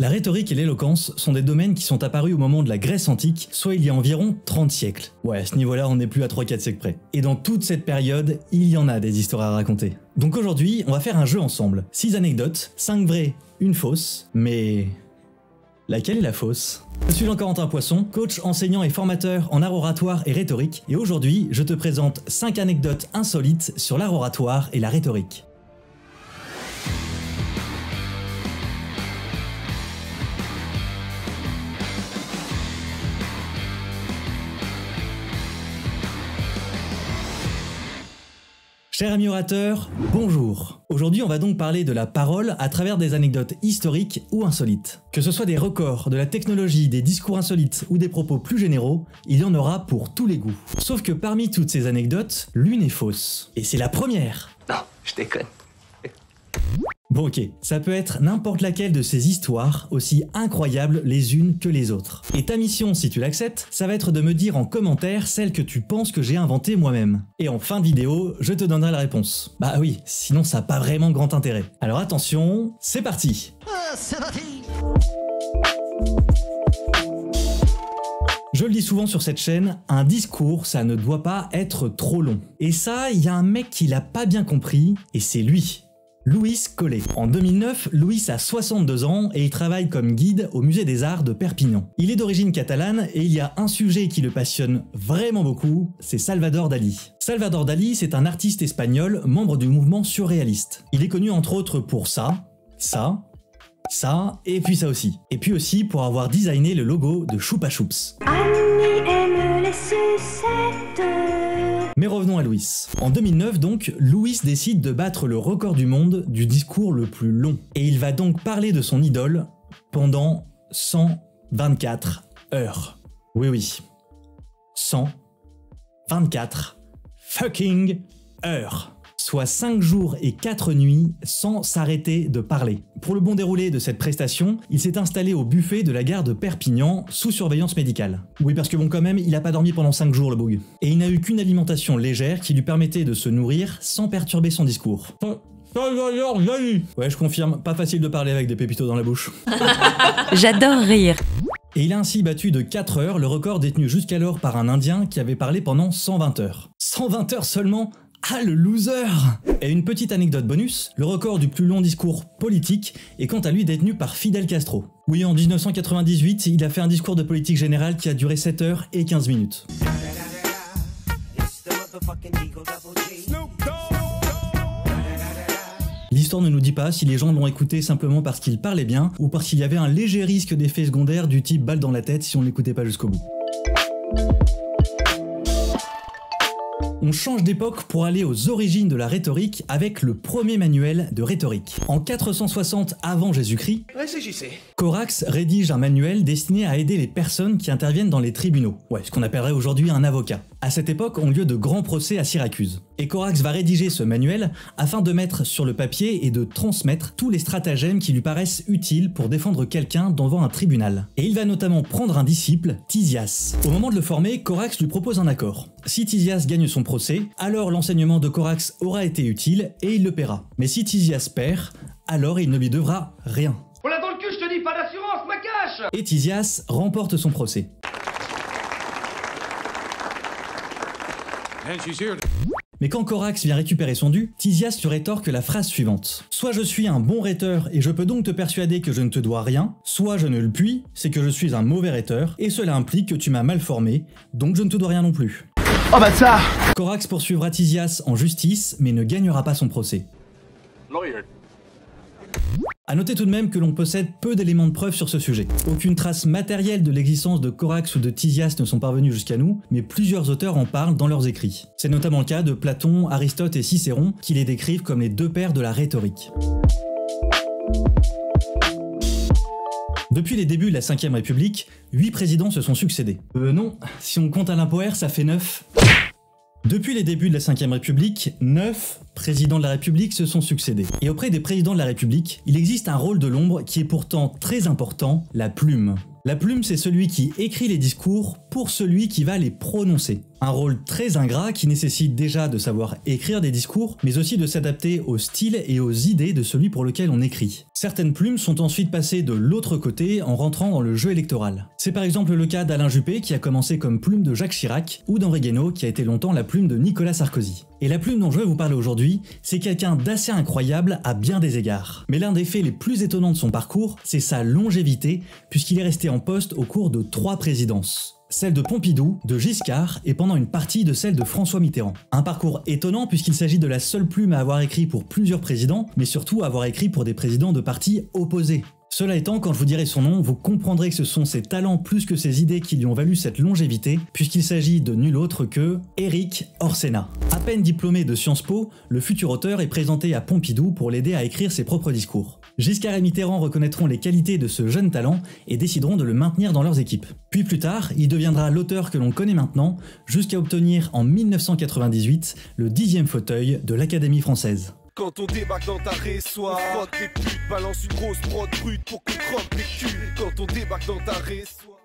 La rhétorique et l'éloquence sont des domaines qui sont apparus au moment de la Grèce antique, soit il y a environ 30 siècles. Ouais, à ce niveau-là, on n'est plus à 3-4 siècles près. Et dans toute cette période, il y en a des histoires à raconter. Donc aujourd'hui, on va faire un jeu ensemble. 6 anecdotes, 5 vraies, une fausse, mais... laquelle est la fausse? Je suis Jean-Corentin Poisson, coach, enseignant et formateur en art oratoire et rhétorique, et aujourd'hui, je te présente 5 anecdotes insolites sur l'art oratoire et la rhétorique. Chers amis orateurs, bonjour. Aujourd'hui, on va donc parler de la parole à travers des anecdotes historiques ou insolites. Que ce soit des records, de la technologie, des discours insolites ou des propos plus généraux, il y en aura pour tous les goûts. Sauf que parmi toutes ces anecdotes, l'une est fausse. Et c'est la première. Non, je déconne. Bon ok, ça peut être n'importe laquelle de ces histoires, aussi incroyables les unes que les autres. Et ta mission, si tu l'acceptes, ça va être de me dire en commentaire celle que tu penses que j'ai inventée moi-même. Et en fin de vidéo, je te donnerai la réponse. Bah oui, sinon ça n'a pas vraiment grand intérêt. Alors attention, c'est parti. C'est parti. Je le dis souvent sur cette chaîne, un discours, ça ne doit pas être trop long. Et ça, il y a un mec qui l'a pas bien compris, et c'est lui. Louis Collet. En 2009, Louis a 62 ans et il travaille comme guide au Musée des Arts de Perpignan. Il est d'origine catalane et il y a un sujet qui le passionne vraiment beaucoup, c'est Salvador Dalí. Salvador Dalí, c'est un artiste espagnol, membre du mouvement surréaliste. Il est connu entre autres pour ça, et puis ça aussi. Et puis aussi pour avoir designé le logo de Chupa Chups. Annie aime les sucettes. Mais revenons à Louis. En 2009 donc, Louis décide de battre le record du monde du discours le plus long. Et il va donc parler de son idole pendant 124 heures. Oui. 124 fucking heures. Soit 5 jours et 4 nuits sans s'arrêter de parler. Pour le bon déroulé de cette prestation, il s'est installé au buffet de la gare de Perpignan sous surveillance médicale. Oui parce que bon quand même, il a pas dormi pendant 5 jours le boug. Et il n'a eu qu'une alimentation légère qui lui permettait de se nourrir sans perturber son discours. Ouais je confirme, pas facile de parler avec des pépitos dans la bouche. J'adore rire. Et il a ainsi battu de 4 heures le record détenu jusqu'alors par un Indien qui avait parlé pendant 120 heures. 120 heures seulement ? Ah le loser! Et une petite anecdote bonus, le record du plus long discours politique est quant à lui détenu par Fidel Castro. Oui, en 1998, il a fait un discours de politique générale qui a duré 7 heures et 15 minutes. L'histoire ne nous dit pas si les gens l'ont écouté simplement parce qu'il parlait bien ou parce qu'il y avait un léger risque d'effet secondaire du type balle dans la tête si on ne l'écoutait pas jusqu'au bout. On change d'époque pour aller aux origines de la rhétorique avec le premier manuel de rhétorique. En 460 avant Jésus-Christ, Corax rédige un manuel destiné à aider les personnes qui interviennent dans les tribunaux. Ouais, ce qu'on appellerait aujourd'hui un avocat. À cette époque ont lieu de grands procès à Syracuse. Et Corax va rédiger ce manuel afin de mettre sur le papier et de transmettre tous les stratagèmes qui lui paraissent utiles pour défendre quelqu'un devant un tribunal. Et il va notamment prendre un disciple, Tisias. Au moment de le former, Corax lui propose un accord. Si Tisias gagne son procès, alors l'enseignement de Corax aura été utile et il le paiera. Mais si Tisias perd, alors il ne lui devra rien. On l'a dans le cul, je te dis, pas d'assurance, ma cache. Et Tisias remporte son procès. Mais quand Corax vient récupérer son dû, Tisias lui rétorque la phrase suivante. Soit je suis un bon rhéteur et je peux donc te persuader que je ne te dois rien, soit je ne le puis, c'est que je suis un mauvais rhéteur et cela implique que tu m'as mal formé, donc je ne te dois rien non plus. Oh bah ça. Corax poursuivra Tisias en justice mais ne gagnera pas son procès. Lawyer. A noter tout de même que l'on possède peu d'éléments de preuve sur ce sujet. Aucune trace matérielle de l'existence de Corax ou de Tisias ne sont parvenues jusqu'à nous, mais plusieurs auteurs en parlent dans leurs écrits. C'est notamment le cas de Platon, Aristote et Cicéron, qui les décrivent comme les deux pères de la rhétorique. Depuis les débuts de la 5ème République, 8 présidents se sont succédés. Non, si on compte Alain Poher, ça fait 9. Depuis les débuts de la 5ème République, 9 présidents de la République se sont succédés. Et auprès des présidents de la République, il existe un rôle de l'ombre qui est pourtant très important, la plume. La plume, c'est celui qui écrit les discours pour celui qui va les prononcer. Un rôle très ingrat qui nécessite déjà de savoir écrire des discours, mais aussi de s'adapter au style et aux idées de celui pour lequel on écrit. Certaines plumes sont ensuite passées de l'autre côté en rentrant dans le jeu électoral. C'est par exemple le cas d'Alain Juppé qui a commencé comme plume de Jacques Chirac, ou d'Henri Guénaud qui a été longtemps la plume de Nicolas Sarkozy. Et la plume dont je vais vous parler aujourd'hui, c'est quelqu'un d'assez incroyable à bien des égards. Mais l'un des faits les plus étonnants de son parcours, c'est sa longévité, puisqu'il est resté en poste au cours de 3 présidences. Celle de Pompidou, de Giscard et pendant une partie de celle de François Mitterrand. Un parcours étonnant puisqu'il s'agit de la seule plume à avoir écrit pour plusieurs présidents, mais surtout à avoir écrit pour des présidents de partis opposés. Cela étant, quand je vous dirai son nom, vous comprendrez que ce sont ses talents plus que ses idées qui lui ont valu cette longévité, puisqu'il s'agit de nul autre que Érik Orsenna. À peine diplômé de Sciences Po, le futur auteur est présenté à Pompidou pour l'aider à écrire ses propres discours. Giscard et Mitterrand reconnaîtront les qualités de ce jeune talent et décideront de le maintenir dans leurs équipes. Puis plus tard, il deviendra l'auteur que l'on connaît maintenant, jusqu'à obtenir en 1998 le 10e fauteuil de l'Académie française. Quand on débarque dans ta résoie, frotte les putes, balance une grosse prod brute pour que croque les culs. Quand on débarque dans ta résoie.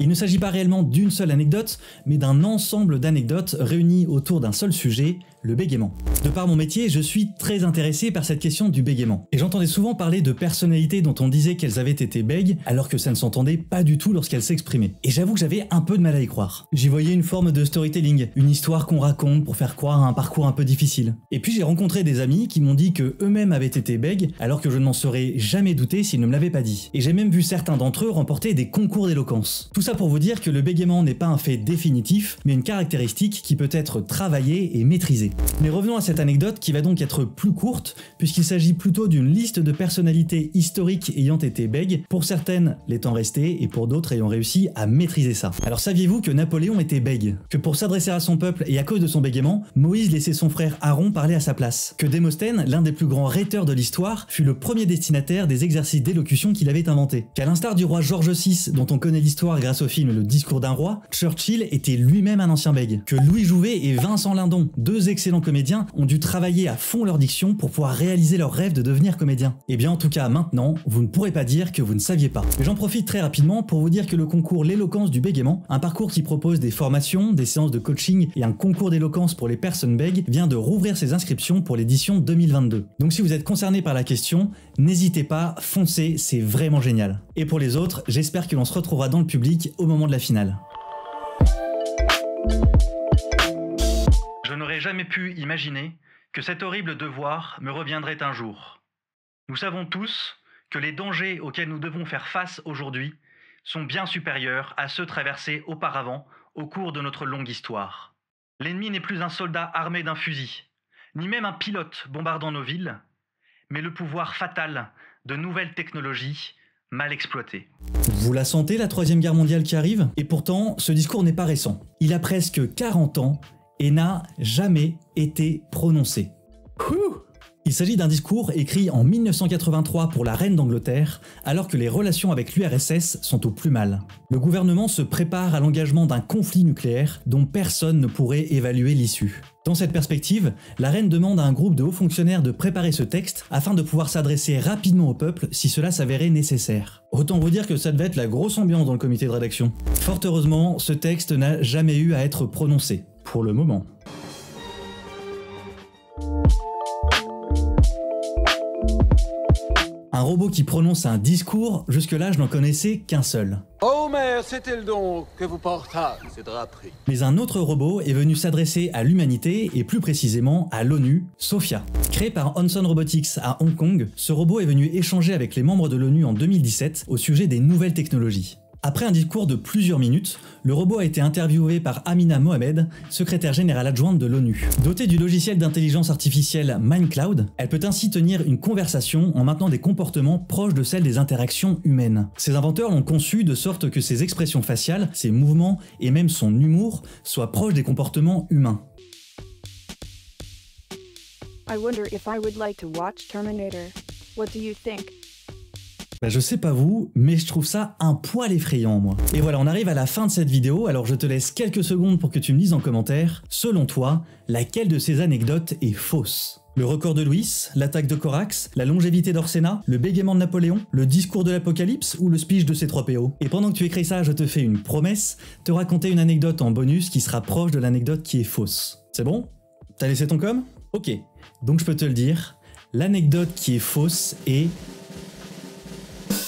Il ne s'agit pas réellement d'une seule anecdote, mais d'un ensemble d'anecdotes réunies autour d'un seul sujet, le bégaiement. De par mon métier, je suis très intéressé par cette question du bégaiement. Et j'entendais souvent parler de personnalités dont on disait qu'elles avaient été bègues, alors que ça ne s'entendait pas du tout lorsqu'elles s'exprimaient. Et j'avoue que j'avais un peu de mal à y croire. J'y voyais une forme de storytelling, une histoire qu'on raconte pour faire croire à un parcours un peu difficile. Et puis j'ai rencontré des amis qui m'ont dit que eux-mêmes avaient été bègues, alors que je ne m'en serais jamais douté s'ils ne me l'avaient pas dit. Et j'ai même vu certains d'entre eux remporter des concours d'éloquence. Tout ça pour vous dire que le bégaiement n'est pas un fait définitif, mais une caractéristique qui peut être travaillée et maîtrisée. Mais revenons à cette anecdote qui va donc être plus courte, puisqu'il s'agit plutôt d'une liste de personnalités historiques ayant été bègues, pour certaines l'étant restées et pour d'autres ayant réussi à maîtriser ça. Alors saviez-vous que Napoléon était bègue? Que pour s'adresser à son peuple et à cause de son bégaiement, Moïse laissait son frère Aaron parler à sa place? Que Démosthène, l'un des plus grands rhéteurs de l'histoire, fut le premier destinataire des exercices d'élocution qu'il avait inventés? Qu'à l'instar du roi George VI, dont on connaît l'histoire grâce au film Le Discours d'un roi, Churchill était lui-même un ancien bègue. Que Louis Jouvet et Vincent Lindon, deux excellents comédiens, ont dû travailler à fond leur diction pour pouvoir réaliser leur rêve de devenir comédien. Et bien en tout cas maintenant, vous ne pourrez pas dire que vous ne saviez pas. Mais j'en profite très rapidement pour vous dire que le concours L'éloquence du bégaiement, un parcours qui propose des formations, des séances de coaching et un concours d'éloquence pour les personnes bègues, vient de rouvrir ses inscriptions pour l'édition 2022. Donc si vous êtes concerné par la question, n'hésitez pas, foncez, c'est vraiment génial. Et pour les autres, j'espère que l'on se retrouvera dans le public au moment de la finale. Je n'aurais jamais pu imaginer que cet horrible devoir me reviendrait un jour. Nous savons tous que les dangers auxquels nous devons faire face aujourd'hui sont bien supérieurs à ceux traversés auparavant au cours de notre longue histoire. L'ennemi n'est plus un soldat armé d'un fusil, ni même un pilote bombardant nos villes, mais le pouvoir fatal de nouvelles technologies mal exploitées. Vous la sentez, la Troisième Guerre mondiale qui arrive? Et pourtant, ce discours n'est pas récent. Il a presque 40 ans et n'a jamais été prononcé. Il s'agit d'un discours écrit en 1983 pour la reine d'Angleterre, alors que les relations avec l'URSS sont au plus mal. Le gouvernement se prépare à l'engagement d'un conflit nucléaire dont personne ne pourrait évaluer l'issue. Dans cette perspective, la reine demande à un groupe de hauts fonctionnaires de préparer ce texte afin de pouvoir s'adresser rapidement au peuple si cela s'avérait nécessaire. Autant vous dire que ça devait être la grosse ambiance dans le comité de rédaction. Fort heureusement, ce texte n'a jamais eu à être prononcé, pour le moment. Un robot qui prononce un discours, jusque-là je n'en connaissais qu'un seul. Oh mère, c'était le don que vous portâtes, ces draperies. Mais un autre robot est venu s'adresser à l'humanité et plus précisément à l'ONU, Sophia. Créé par Hanson Robotics à Hong Kong, ce robot est venu échanger avec les membres de l'ONU en 2017 au sujet des nouvelles technologies. Après un discours de plusieurs minutes, le robot a été interviewé par Amina Mohamed, secrétaire générale adjointe de l'ONU. Dotée du logiciel d'intelligence artificielle MindCloud, elle peut ainsi tenir une conversation en maintenant des comportements proches de celles des interactions humaines. Ses inventeurs l'ont conçu de sorte que ses expressions faciales, ses mouvements et même son humour soient proches des comportements humains. I wonder if I would like to watch Terminator. What do you think? Je sais pas vous, mais je trouve ça un poil effrayant moi. Et voilà, on arrive à la fin de cette vidéo, alors je te laisse quelques secondes pour que tu me dises en commentaire, selon toi, laquelle de ces anecdotes est fausse ? Le record de Louis, l'attaque de Corax, la longévité d'Orsena, le bégaiement de Napoléon, le discours de l'Apocalypse ou le speech de C3PO. Et pendant que tu écris ça, je te fais une promesse, te raconter une anecdote en bonus qui sera proche de l'anecdote qui est fausse. C'est bon? T'as laissé ton com? Ok, donc je peux te le dire, l'anecdote qui est fausse est...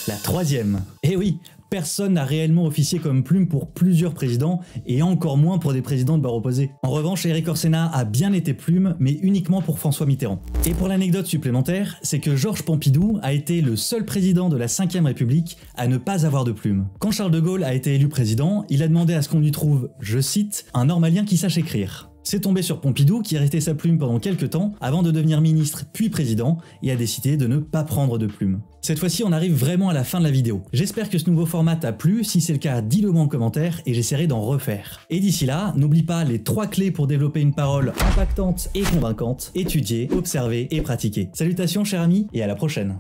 la troisième. Eh oui, personne n'a réellement officié comme plume pour plusieurs présidents, et encore moins pour des présidents de barre opposée. En revanche, Éric Orsena a bien été plume, mais uniquement pour François Mitterrand. Et pour l'anecdote supplémentaire, c'est que Georges Pompidou a été le seul président de la 5ème République à ne pas avoir de plume. Quand Charles de Gaulle a été élu président, il a demandé à ce qu'on lui trouve, je cite, un normalien qui sache écrire. C'est tombé sur Pompidou qui est resté sa plume pendant quelques temps avant de devenir ministre puis président et a décidé de ne pas prendre de plume. Cette fois-ci on arrive vraiment à la fin de la vidéo. J'espère que ce nouveau format t'a plu, si c'est le cas dis-le moi en commentaire et j'essaierai d'en refaire. Et d'ici là, n'oublie pas les 3 clés pour développer une parole impactante et convaincante, étudier, observer et pratiquer. Salutations chers amis et à la prochaine.